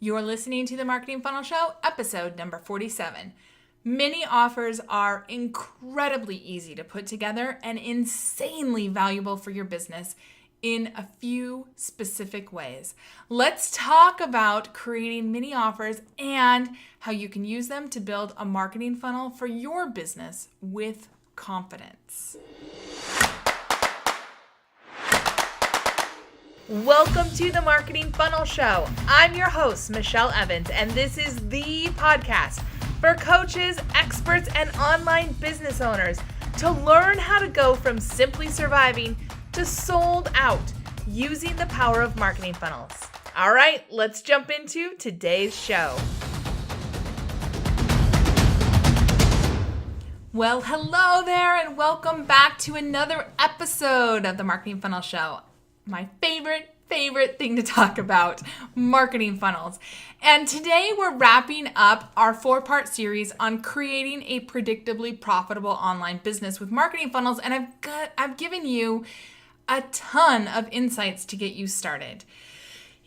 You're listening to the Marketing Funnel Show, episode number 47. Mini offers are incredibly easy to put together and insanely valuable for your business in a few specific ways. Let's talk about creating mini offers and how you can use them to build a marketing funnel for your business with confidence. Welcome to the Marketing Funnel Show. I'm your host, Michelle Evans, and this is the podcast for coaches, experts, and online business owners to learn how to go from simply surviving to sold out using the power of marketing funnels. All right, let's jump into today's show. Well, hello there, and welcome back to another episode of the Marketing Funnel Show. My favorite thing to talk about, marketing funnels. And today we're wrapping up our 4-part series on creating a predictably profitable online business with marketing funnels. And I've given you a ton of insights to get you started.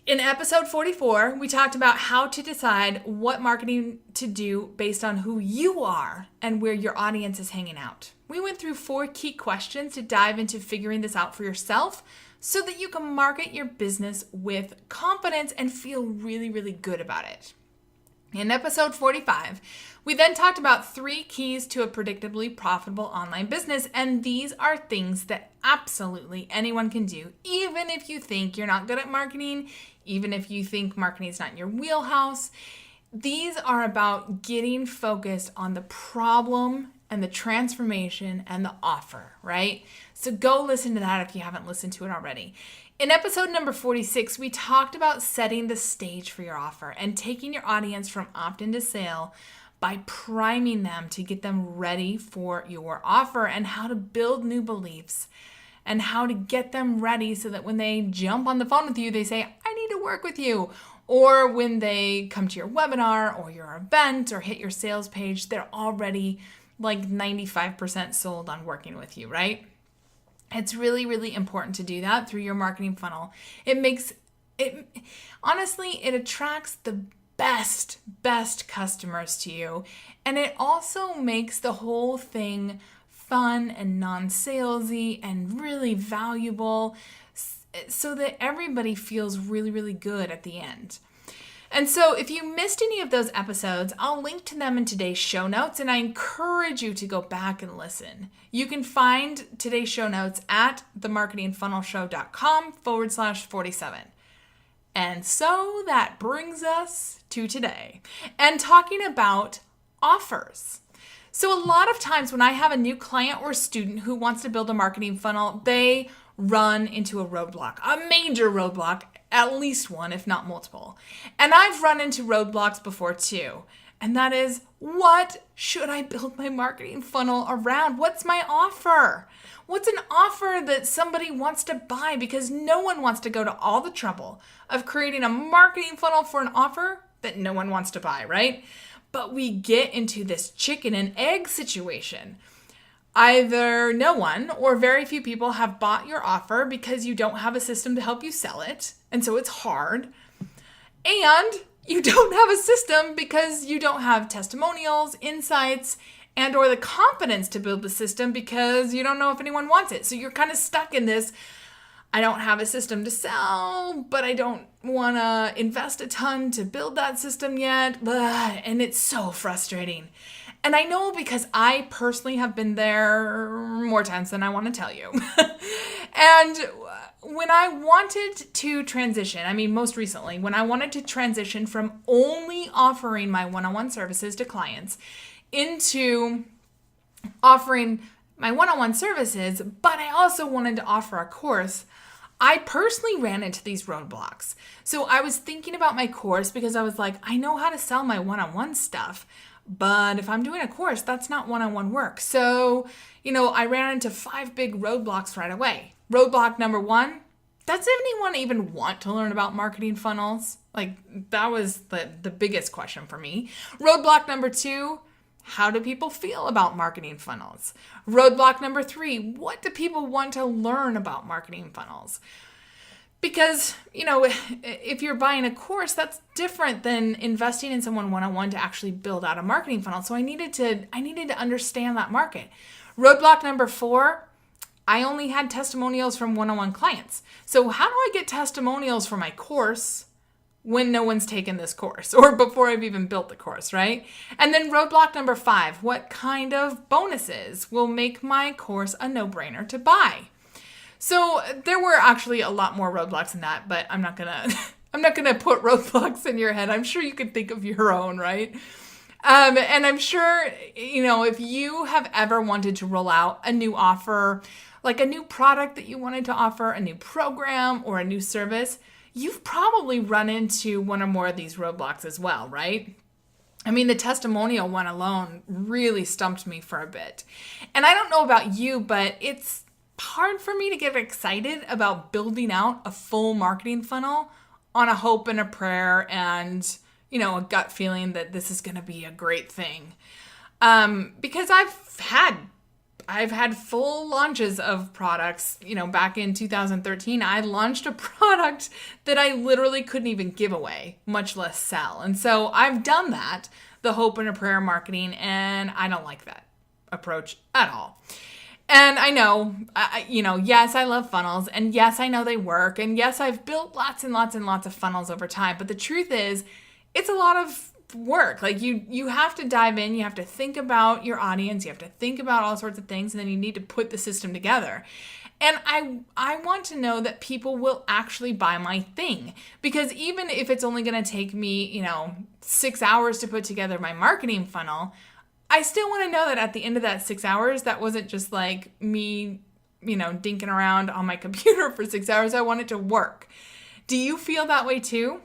In episode 44, we talked about how to decide what marketing to do based on who you are and where your audience is hanging out. We went through 4 key questions to dive into figuring this out for yourself so that you can market your business with confidence and feel really, really good about it. In episode 45, we then talked about 3 keys to a predictably profitable online business, and these are things that absolutely anyone can do, even if you think you're not good at marketing, even if you think marketing is not in your wheelhouse. These are about getting focused on the problem and the transformation and the offer, right? So go listen to that if you haven't listened to it already. In episode number 46, we talked about setting the stage for your offer and taking your audience from opt-in to sale by priming them to get them ready for your offer and how to build new beliefs and how to get them ready so that when they jump on the phone with you, they say, I need to work with you. Or when they come to your webinar or your event or hit your sales page, they're already like 95% sold on working with you, right? It's really, really important to do that through your marketing funnel. Honestly, it attracts the best customers to you. And it also makes the whole thing fun and non-salesy and really valuable so that everybody feels really, really good at the end. And so if you missed any of those episodes, I'll link to them in today's show notes, and I encourage you to go back and listen. You can find today's show notes at themarketingfunnelshow.com/47. And so that brings us to today and talking about offers. So a lot of times when I have a new client or student who wants to build a marketing funnel, they run into a roadblock, a major roadblock, at least one, if not multiple. And I've run into roadblocks before too. And that is, what should I build my marketing funnel around? What's my offer? What's an offer that somebody wants to buy? Because no one wants to go to all the trouble of creating a marketing funnel for an offer that no one wants to buy, right? But we get into this chicken and egg situation. Either no one or very few people have bought your offer because you don't have a system to help you sell it, and so it's hard. And you don't have a system because you don't have testimonials, insights, and or the confidence to build the system because you don't know if anyone wants it. So you're kind of stuck in this, I don't have a system to sell, but I don't want to invest a ton to build that system yet. And it's so frustrating. And I know because I personally have been there more times than I want to tell you. And when I wanted to transition, most recently, when I wanted to transition from only offering my one-on-one services to clients into offering my one-on-one services, but I also wanted to offer a course, I personally ran into these roadblocks. So I was thinking about my course because I was like, I know how to sell my one-on-one stuff, but if I'm doing a course, that's not one-on-one work. So, I ran into 5 big roadblocks right away. Roadblock number 1, does anyone even want to learn about marketing funnels? That was the biggest question for me. Roadblock number 2, how do people feel about marketing funnels? Roadblock number 3, what do people want to learn about marketing funnels? Because, if you're buying a course, that's different than investing in someone one-on-one to actually build out a marketing funnel. So I needed to understand that market. Roadblock number 4, I only had testimonials from one-on-one clients. So how do I get testimonials for my course when no one's taken this course or before I've even built the course, right? And then roadblock number 5, what kind of bonuses will make my course a no-brainer to buy? So there were actually a lot more roadblocks than that, but I'm not gonna put roadblocks in your head. I'm sure you could think of your own, right? And I'm sure, if you have ever wanted to roll out a new offer, like a new product that you wanted to offer, a new program or a new service, you've probably run into one or more of these roadblocks as well, right? I mean, the testimonial one alone really stumped me for a bit. And I don't know about you, but it's hard for me to get excited about building out a full marketing funnel on a hope and a prayer and, a gut feeling that this is going to be a great thing. Because I've had full launches of products. Back in 2013, I launched a product that I literally couldn't even give away, much less sell. And so I've done that, the hope and a prayer marketing, and I don't like that approach at all. And I know, yes, I love funnels, and yes, I know they work, and yes, I've built lots and lots and lots of funnels over time, but the truth is, it's a lot of work. Like, you have to dive in, you have to think about your audience, you have to think about all sorts of things, and then you need to put the system together. And I want to know that people will actually buy my thing, because even if it's only going to take me, 6 hours to put together my marketing funnel, I still want to know that at the end of that 6 hours, that wasn't just like me, dinking around on my computer for 6 hours. I want it to work. Do you feel that way too?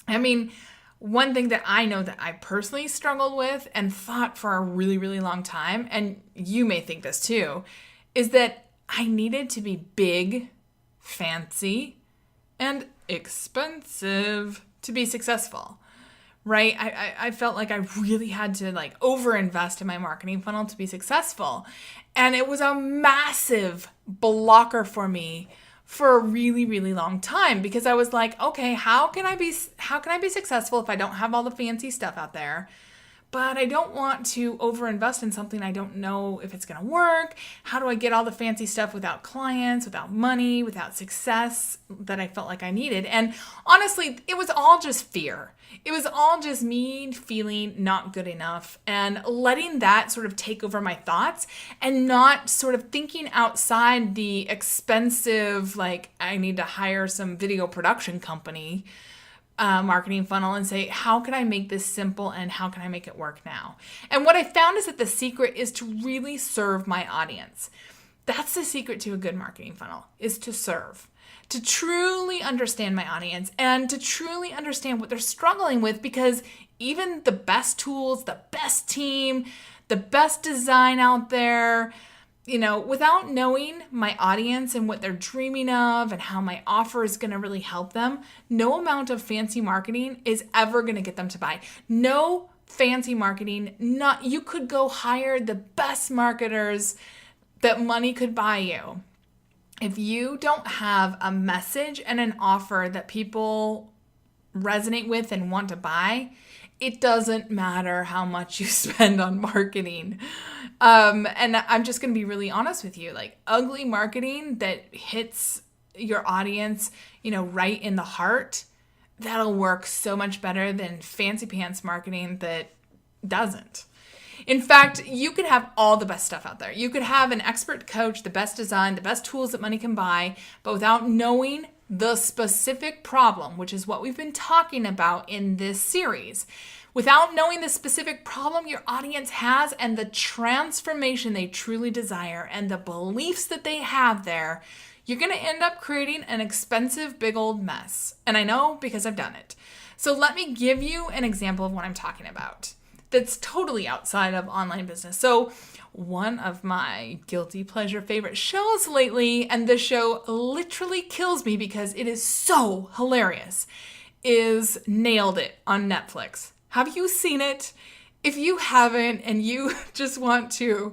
I mean, one thing that I know that I personally struggled with and thought for a really, really long time, and you may think this too, is that I needed to be big, fancy, and expensive to be successful. Right? I felt like I really had to overinvest in my marketing funnel to be successful. And it was a massive blocker for me for a really, really long time, because I was like, okay, how can I be successful if I don't have all the fancy stuff out there? But I don't want to overinvest in something I don't know if it's going to work. How do I get all the fancy stuff without clients, without money, without success that I felt like I needed? And honestly, it was all just fear. It was all just me feeling not good enough and letting that sort of take over my thoughts and not sort of thinking outside the expensive, I need to hire some video production company marketing funnel and say, how can I make this simple and how can I make it work now? And what I found is that the secret is to really serve my audience. That's the secret to a good marketing funnel, is to serve, to truly understand my audience and to truly understand what they're struggling with, because even the best tools, the best team, the best design out there, without knowing my audience and what they're dreaming of and how my offer is going to really help them, no amount of fancy marketing is ever going to get them to buy. No fancy marketing, you could go hire the best marketers that money could buy you. If you don't have a message and an offer that people resonate with and want to buy, it doesn't matter how much you spend on marketing. And I'm just going to be really honest with you, ugly marketing that hits your audience, right in the heart, that'll work so much better than fancy pants marketing that doesn't. In fact, you could have all the best stuff out there. You could have an expert coach, the best design, the best tools that money can buy, but without knowing the specific problem, which is what we've been talking about in this series. Without knowing the specific problem your audience has and the transformation they truly desire and the beliefs that they have there, you're going to end up creating an expensive big old mess. And I know because I've done it. So let me give you an example of what I'm talking about that's totally outside of online business. So one of my guilty pleasure favorite shows lately, and this show literally kills me because it is so hilarious, is Nailed It on Netflix. Have you seen it? If you haven't and you just want to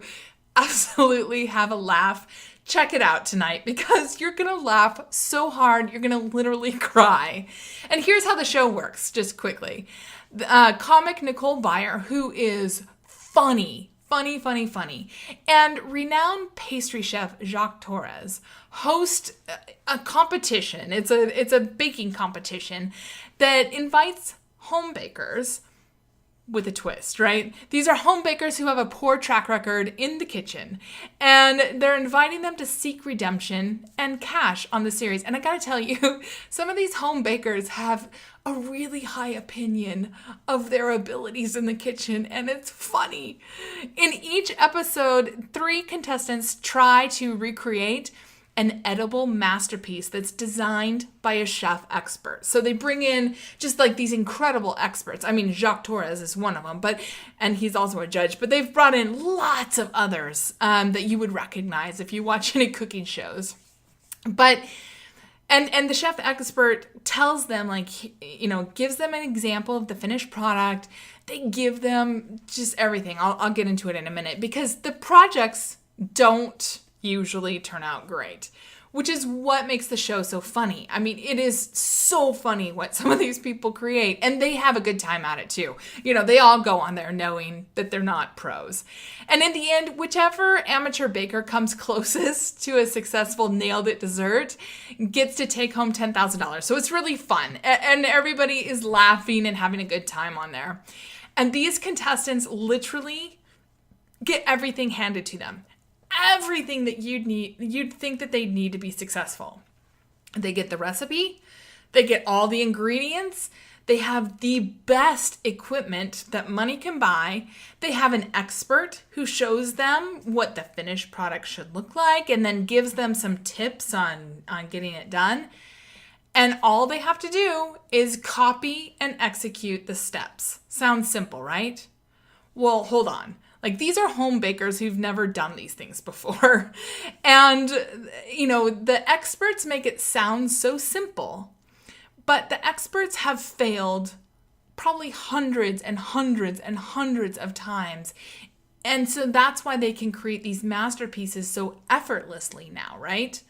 absolutely have a laugh, check it out tonight because you're going to laugh so hard, you're going to literally cry. And here's how the show works, just quickly. Comic Nicole Byer, who is funny, and renowned pastry chef Jacques Torres host a competition. It's a baking competition that invites home bakers with a twist, right? These are home bakers who have a poor track record in the kitchen, and they're inviting them to seek redemption and cash on the series. And I gotta tell you, some of these home bakers have a really high opinion of their abilities in the kitchen, and it's funny. In each episode, 3 contestants try to recreate an edible masterpiece that's designed by a chef expert. So they bring in just like these incredible experts. I mean, Jacques Torres is one of them, and he's also a judge, but they've brought in lots of others that you would recognize if you watch any cooking shows. And the chef expert tells them, gives them an example of the finished product. They give them just everything. I'll get into it in a minute because the projects don't usually turn out great, which is what makes the show so funny. I mean, it is so funny what some of these people create, and they have a good time at it too. They all go on there knowing that they're not pros. And in the end, whichever amateur baker comes closest to a successful nailed it dessert gets to take home $10,000. So it's really fun, and everybody is laughing and having a good time on there. And these contestants literally get everything handed to them. Everything that you'd think that they need to be successful. They get the recipe, they get all the ingredients, they have the best equipment that money can buy, they have an expert who shows them what the finished product should look like and then gives them some tips on getting it done. And all they have to do is copy and execute the steps. Sounds simple, right? Well, hold on. These are home bakers who've never done these things before. And, the experts make it sound so simple, but the experts have failed probably hundreds and hundreds and hundreds of times. And so that's why they can create these masterpieces so effortlessly now, right?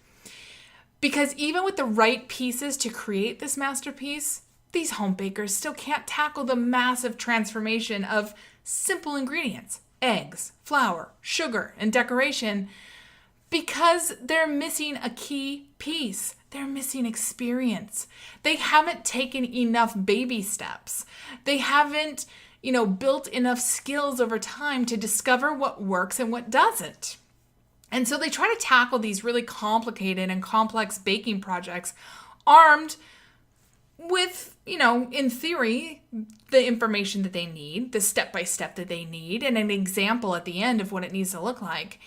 Because even with the right pieces to create this masterpiece, these home bakers still can't tackle the massive transformation of simple ingredients. Eggs, flour, sugar, and decoration because they're missing a key piece. They're missing experience. They haven't taken enough baby steps. They haven't, built enough skills over time to discover what works and what doesn't. And so they try to tackle these really complicated and complex baking projects armed with, in theory, the information that they need, the step-by-step that they need, and an example at the end of what it needs to look like.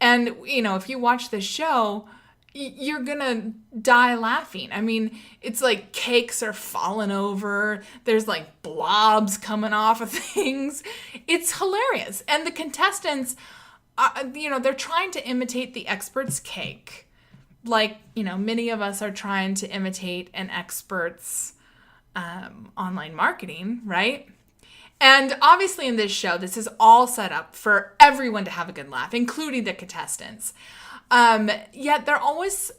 And, if you watch this show, you're gonna die laughing. I mean, it's like cakes are falling over. There's blobs coming off of things. It's hilarious. And the contestants, they're trying to imitate the expert's cake. Many of us are trying to imitate an expert's online marketing, right? And obviously in this show, this is all set up for everyone to have a good laugh, including the contestants. Yet they're always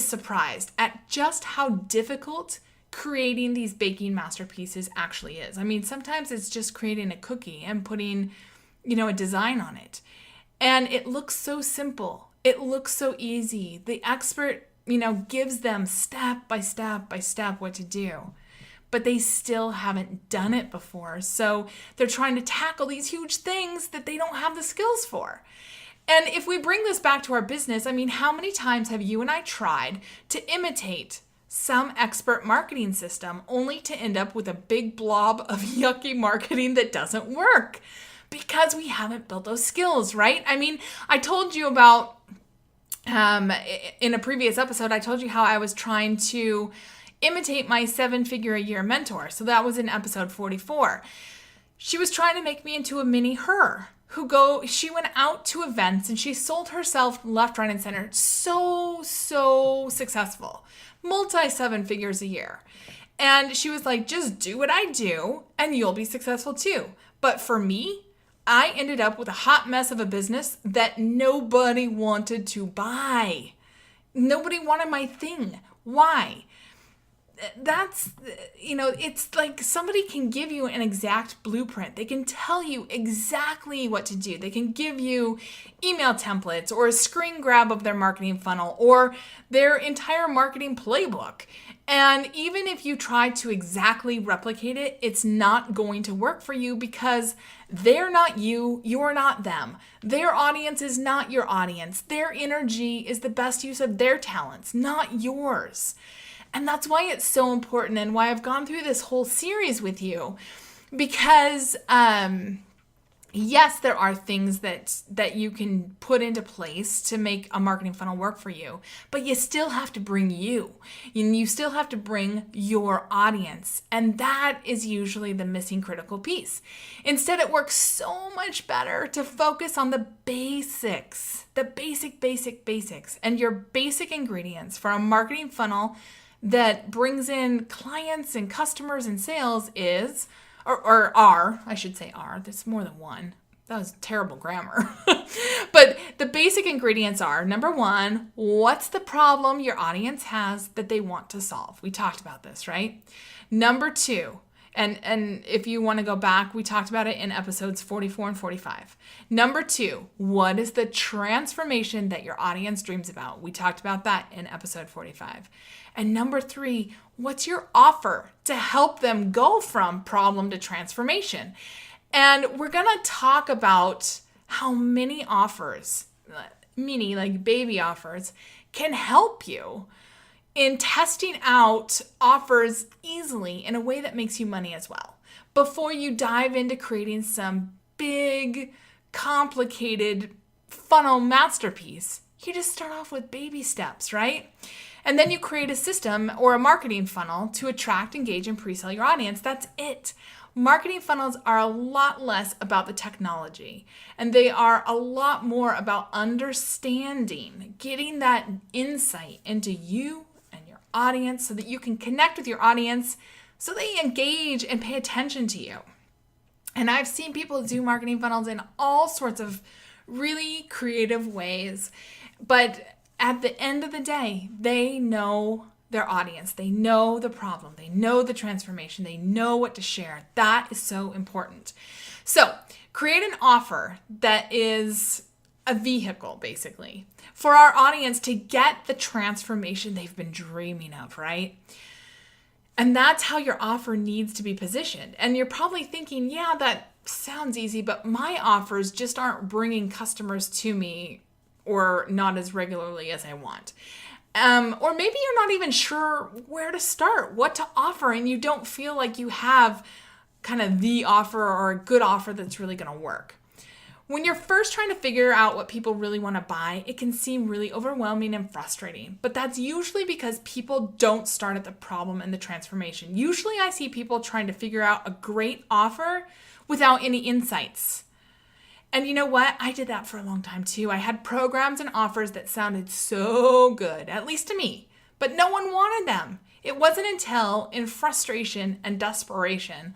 surprised at just how difficult creating these baking masterpieces actually is. I mean, sometimes it's just creating a cookie and putting, a design on it. And it looks so simple. It looks so easy. The expert, gives them step by step by step what to do. But they still haven't done it before. So they're trying to tackle these huge things that they don't have the skills for. And if we bring this back to our business, I mean, how many times have you and I tried to imitate some expert marketing system only to end up with a big blob of yucky marketing that doesn't work? Because we haven't built those skills, right? I mean, I told you about, in a previous episode, I told you how I was trying to imitate my 7-figure-a-year mentor. So that was in episode 44. She was trying to make me into a mini her she went out to events and she sold herself left, right, and center. So successful. Multi 7 figures a year. And she was like, just do what I do and you'll be successful too. But for me, I ended up with a hot mess of a business that nobody wanted to buy. Nobody wanted my thing. Why? That's, it's like somebody can give you an exact blueprint. They can tell you exactly what to do. They can give you email templates or a screen grab of their marketing funnel or their entire marketing playbook. And even if you try to exactly replicate it, it's not going to work for you because they're not you, you're not them. Their audience is not your audience. Their energy is the best use of their talents, not yours. And that's why it's so important and why I've gone through this whole series with you. Because, yes, there are things that you can put into place to make a marketing funnel work for you. But you still have to bring you. And you still have to bring your audience. And that is usually the missing critical piece. Instead, it works so much better to focus on the basics. The basics. And your basic ingredients for a marketing funnel that brings in clients and customers and sales is, I should say are, there's more than one. That was terrible grammar. But the basic ingredients are, number one, what's the problem your audience has that they want to solve? We talked about this, right? Number two, and if you want to go back, we talked about it in episodes 44 and 45. Number two, what is the transformation that your audience dreams about? We talked about that in episode 45. And number three, what's your offer to help them go from problem to transformation? And we're going to talk about how many offers, like baby offers, can help you in testing out offers easily in a way that makes you money as well. Before you dive into creating some big, complicated funnel masterpiece, you just start off with baby steps, right? And then you create a system or a marketing funnel to attract, engage, and pre-sell your audience. That's it. Marketing funnels are a lot less about the technology, and they are a lot more about understanding, getting that insight into you and your audience so that you can connect with your audience so they engage and pay attention to you. And I've seen people do marketing funnels in all sorts of really creative ways, but at the end of the day, they know their audience. They know the problem. They know the transformation. They know what to share. That is so important. So create an offer that is a vehicle, basically, for our audience to get the transformation they've been dreaming of, right? And that's how your offer needs to be positioned. And you're probably thinking, yeah, that sounds easy, but my offers just aren't bringing customers to me or not as regularly as I want. Or maybe you're not even sure where to start, what to offer, and you don't feel like you have kind of the offer or a good offer that's really going to work. When you're first trying to figure out what people really want to buy, it can seem really overwhelming and frustrating. But that's usually because people don't start at the problem and the transformation. Usually I see people trying to figure out a great offer without any insights. And you know what? I did that for a long time too. I had programs and offers that sounded so good, at least to me, but no one wanted them. It wasn't until, in frustration and desperation,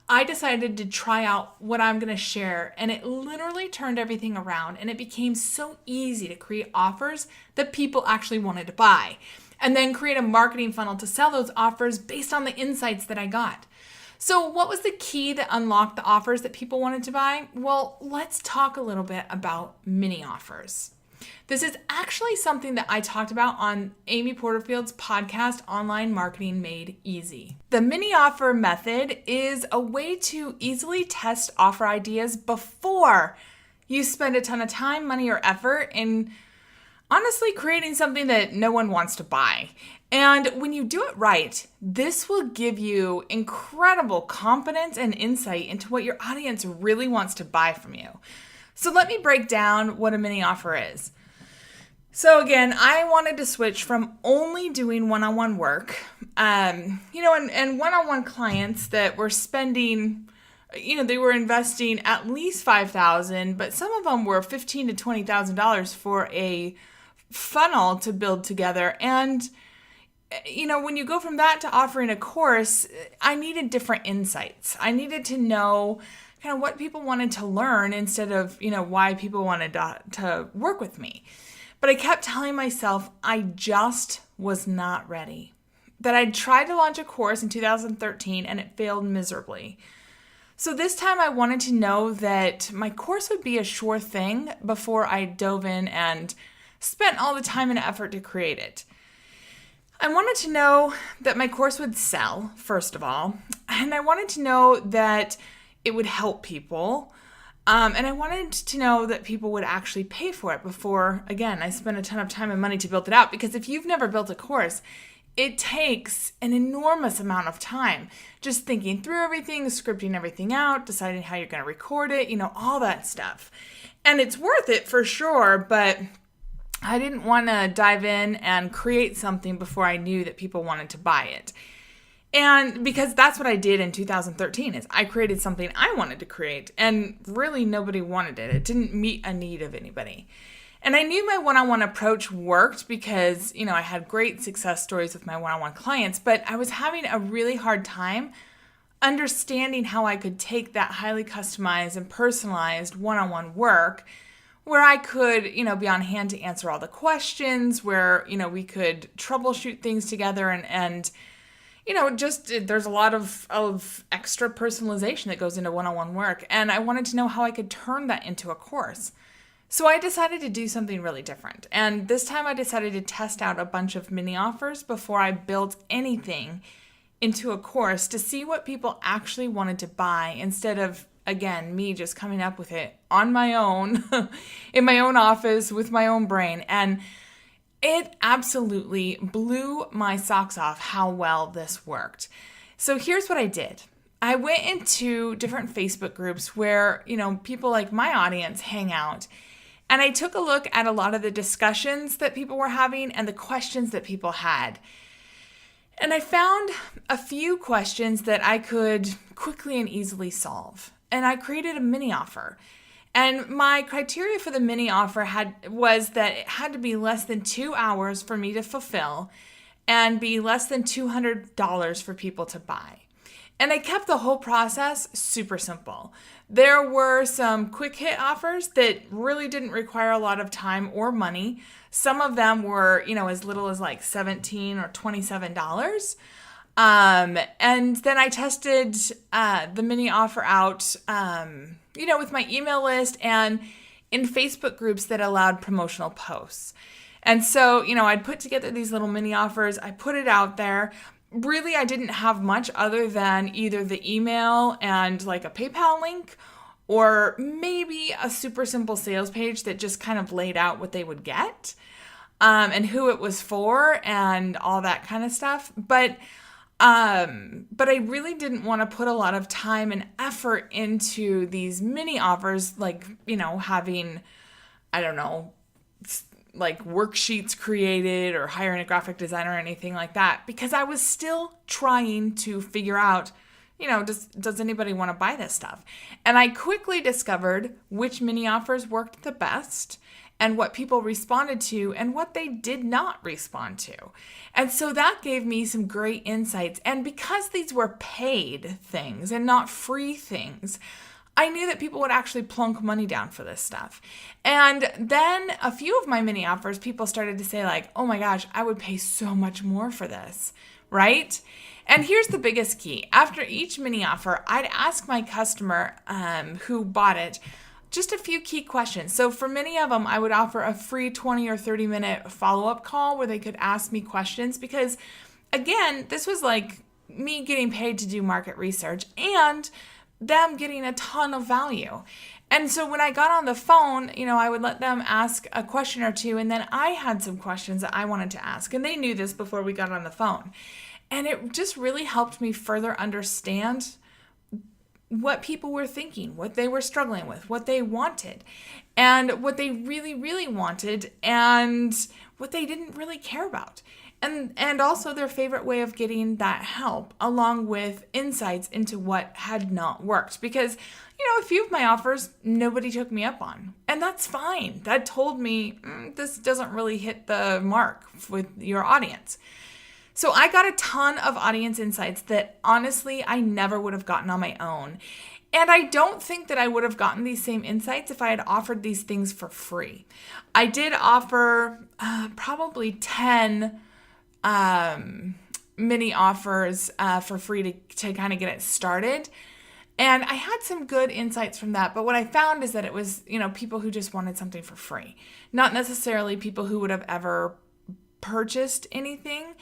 I decided to try out what I'm going to share, and it literally turned everything around, and it became so easy to create offers that people actually wanted to buy, and then create a marketing funnel to sell those offers based on the insights that I got. So what was the key that unlocked the offers that people wanted to buy? Well, let's talk a little bit about mini offers. This is actually something that I talked about on Amy Porterfield's podcast, Online Marketing Made Easy. The mini offer method is a way to easily test offer ideas before you spend a ton of time, money, or effort in honestly creating something that no one wants to buy. And when you do it right, this will give you incredible confidence and insight into what your audience really wants to buy from you. So let me break down what a mini offer is. So again, I wanted to switch from only doing one-on-one work, and one-on-one clients that were spending, they were investing at least $5,000, but some of them were $15,000 to $20,000 for a funnel to build together. And when you go from that to offering a course, I needed different insights. I needed to know kind of what people wanted to learn instead of, why people wanted to work with me. But I kept telling myself I just was not ready. That I'd tried to launch a course in 2013 and it failed miserably. So this time I wanted to know that my course would be a sure thing before I dove in and spent all the time and effort to create it. I wanted to know that my course would sell, first of all, and I wanted to know that it would help people, and I wanted to know that people would actually pay for it before, again, I spent a ton of time and money to build it out, because if you've never built a course, it takes an enormous amount of time just thinking through everything, scripting everything out, deciding how you're going to record it, all that stuff. And it's worth it for sure, but I didn't want to dive in and create something before I knew that people wanted to buy it. And because that's what I did in 2013 is I created something I wanted to create and really nobody wanted it. It didn't meet a need of anybody. And I knew my one-on-one approach worked because, I had great success stories with my one-on-one clients, but I was having a really hard time understanding how I could take that highly customized and personalized one-on-one work where I could, be on hand to answer all the questions, where, we could troubleshoot things together and just there's a lot of extra personalization that goes into one-on-one work. And I wanted to know how I could turn that into a course. So I decided to do something really different. And this time I decided to test out a bunch of mini offers before I built anything into a course to see what people actually wanted to buy instead of, again, me just coming up with it on my own, in my own office with my own brain. And it absolutely blew my socks off how well this worked. So here's what I did. I went into different Facebook groups where, people like my audience hang out. And I took a look at a lot of the discussions that people were having and the questions that people had. And I found a few questions that I could quickly and easily solve. And I created a mini offer. And my criteria for the mini offer was that it had to be less than 2 hours for me to fulfill and be less than $200 for people to buy. And I kept the whole process super simple. There were some quick hit offers that really didn't require a lot of time or money. Some of them were, as little as like $17 or $27. And then I tested the mini offer out, with my email list and in Facebook groups that allowed promotional posts. And so, I'd put together these little mini offers. I put it out there. Really, I didn't have much other than either the email and like a PayPal link or maybe a super simple sales page that just kind of laid out what they would get and who it was for and all that kind of stuff. But I really didn't want to put a lot of time and effort into these mini offers, like, having, like worksheets created or hiring a graphic designer or anything like that, because I was still trying to figure out, does anybody want to buy this stuff? And I quickly discovered which mini offers worked the best and what people responded to and what they did not respond to. And so that gave me some great insights. And because these were paid things and not free things, I knew that people would actually plunk money down for this stuff. And then a few of my mini offers, people started to say like, oh my gosh, I would pay so much more for this, right? And here's the biggest key. After each mini offer, I'd ask my customer who bought it just a few key questions. So for many of them, I would offer a free 20 or 30 minute follow-up call where they could ask me questions because, again, this was like me getting paid to do market research and them getting a ton of value. And so when I got on the phone, I would let them ask a question or two, and then I had some questions that I wanted to ask, and they knew this before we got on the phone. And it just really helped me further understand what people were thinking, what they were struggling with, what they wanted, and what they really, really wanted, and what they didn't really care about. And also their favorite way of getting that help, along with insights into what had not worked. Because, a few of my offers, nobody took me up on. And that's fine. That told me this doesn't really hit the mark with your audience. So I got a ton of audience insights that honestly I never would have gotten on my own. And I don't think that I would have gotten these same insights if I had offered these things for free. I did offer probably 10 mini offers for free to kind of get it started. And I had some good insights from that. But what I found is that it was, people who just wanted something for free, not necessarily people who would have ever purchased anything.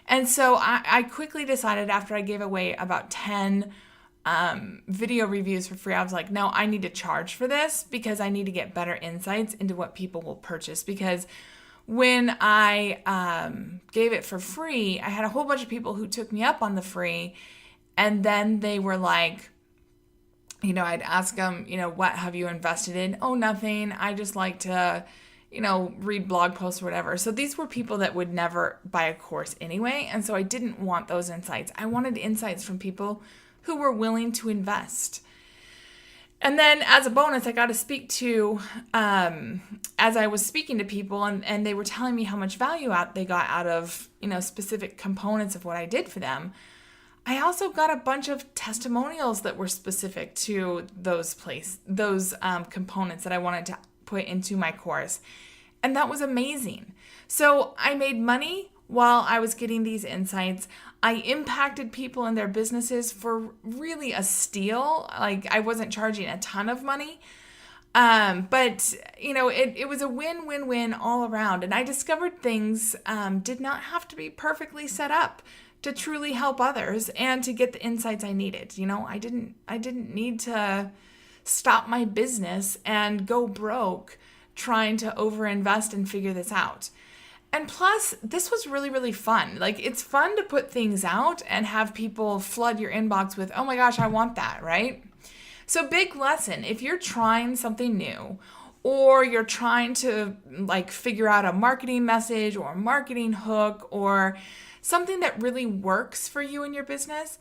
And so I quickly decided after I gave away about 10 video reviews for free, I was like, no, I need to charge for this because I need to get better insights into what people will purchase. Because when I gave it for free, I had a whole bunch of people who took me up on the free, and then they were like, I'd ask them, what have you invested in? Oh, nothing. I just like to, read blog posts or whatever. So these were people that would never buy a course anyway. And so I didn't want those insights. I wanted insights from people who were willing to invest. And then as a bonus, I got to speak to, as I was speaking to people and they were telling me how much value they got out of, specific components of what I did for them. I also got a bunch of testimonials that were specific to those components that I wanted to put into my course. And that was amazing. So I made money while I was getting these insights. I impacted people in their businesses for really a steal. Like, I wasn't charging a ton of money. But it was a win-win-win all around. And I discovered things did not have to be perfectly set up to truly help others and to get the insights I needed. I didn't need to stop my business and go broke trying to overinvest and figure this out. And plus, this was really, really fun. Like, it's fun to put things out and have people flood your inbox with, oh my gosh, I want that, right? So big lesson, if you're trying something new or you're trying to figure out a marketing message or a marketing hook or something that really works for you in your business,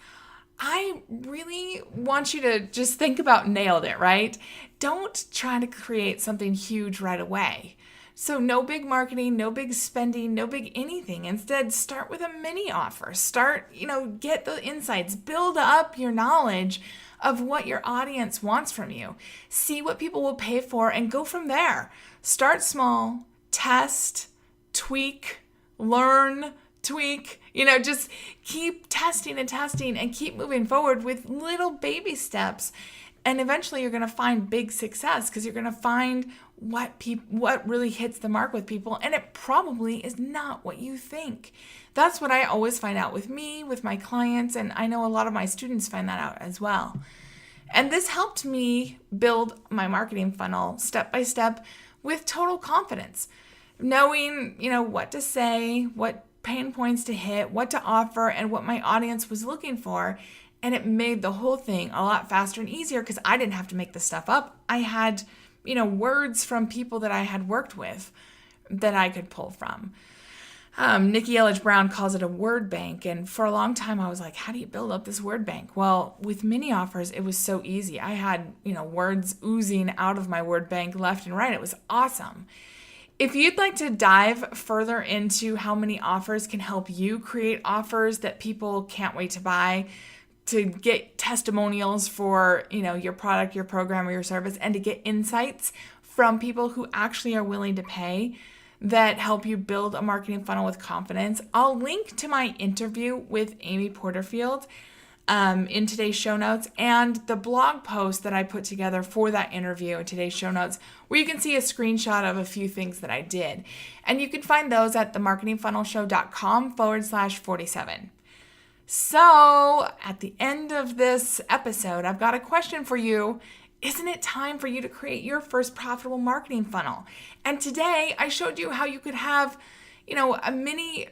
I really want you to just think about nailed it, right? Don't try to create something huge right away. So no big marketing, no big spending, no big anything. Instead, start with a mini offer. Start, get the insights, build up your knowledge of what your audience wants from you. See what people will pay for and go from there. Start small, test, tweak, learn, tweak, just keep testing and keep moving forward with little baby steps. And eventually you're going to find big success because you're going to find what really hits the mark with people. And it probably is not what you think. That's what I always find out with me, with my clients. And I know a lot of my students find that out as well. And this helped me build my marketing funnel step by step with total confidence, knowing, what to say, what pain points to hit, what to offer, and what my audience was looking for. And it made the whole thing a lot faster and easier because I didn't have to make this stuff up. I had, words from people that I had worked with that I could pull from. Nikki Elledge Brown calls it a word bank. And for a long time, I was like, how do you build up this word bank? Well, with mini offers, it was so easy. I had, words oozing out of my word bank left and right. It was awesome. If you'd like to dive further into how many offers can help you create offers that people can't wait to buy, to get testimonials for, your product, your program, or your service, and to get insights from people who actually are willing to pay that help you build a marketing funnel with confidence, I'll link to my interview with Amy Porterfield in today's show notes and the blog post that I put together for that interview in today's show notes, where you can see a screenshot of a few things that I did. And you can find those at themarketingfunnelshow.com/47. So at the end of this episode, I've got a question for you. Isn't it time for you to create your first profitable marketing funnel? And today I showed you how you could have, a mini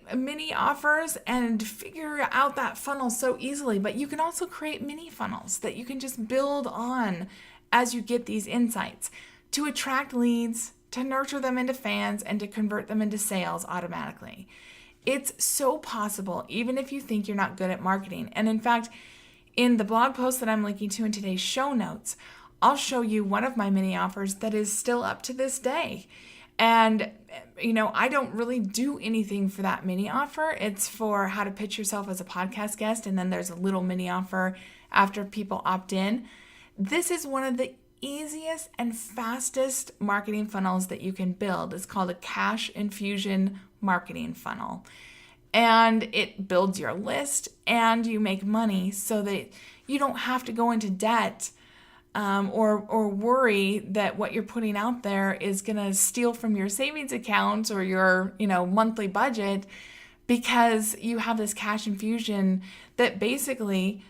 offers and figure out that funnel so easily. But you can also create mini funnels that you can just build on as you get these insights to attract leads, to nurture them into fans, and to convert them into sales automatically. It's so possible, even if you think you're not good at marketing. And in fact, in the blog post that I'm linking to in today's show notes, I'll show you one of my mini offers that is still up to this day. And, I don't really do anything for that mini offer. It's for how to pitch yourself as a podcast guest. And then there's a little mini offer after people opt in. This is one of the easiest and fastest marketing funnels that you can build. It's called a cash infusion marketing funnel. And it builds your list and you make money so that you don't have to go into debt or worry that what you're putting out there is going to steal from your savings account or your, monthly budget, because you have this cash infusion that basically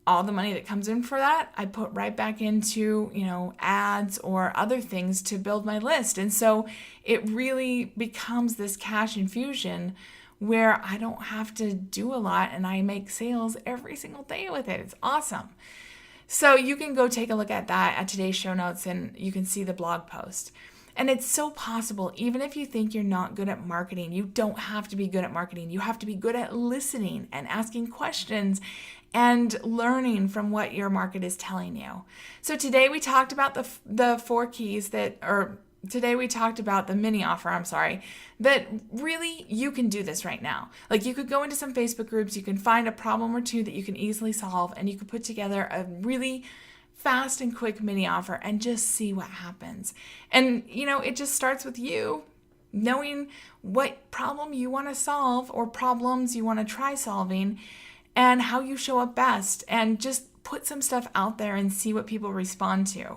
all the money that comes in for that, I put right back into, ads or other things to build my list. And so it really becomes this cash infusion where I don't have to do a lot and I make sales every single day with it. It's awesome. So you can go take a look at that at today's show notes and you can see the blog post. And it's so possible, even if you think you're not good at marketing, you don't have to be good at marketing. You have to be good at listening and asking questions and learning from what your market is telling you. So today we talked about the four keys today we talked about the mini offer, that really you can do this right now. Like, you could go into some Facebook groups, you can find a problem or two that you can easily solve, and you could put together a really fast and quick mini offer and just see what happens. And, it just starts with you knowing what problem you want to solve or problems you want to try solving and how you show up best, and just put some stuff out there and see what people respond to.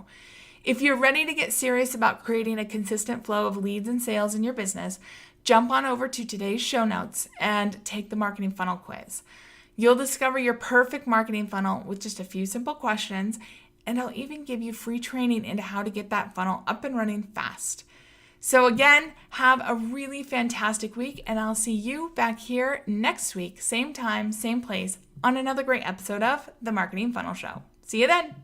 If you're ready to get serious about creating a consistent flow of leads and sales in your business, jump on over to today's show notes and take the marketing funnel quiz. You'll discover your perfect marketing funnel with just a few simple questions, and I'll even give you free training into how to get that funnel up and running fast. So again, have a really fantastic week, and I'll see you back here next week, same time, same place, on another great episode of The Marketing Funnel Show. See you then.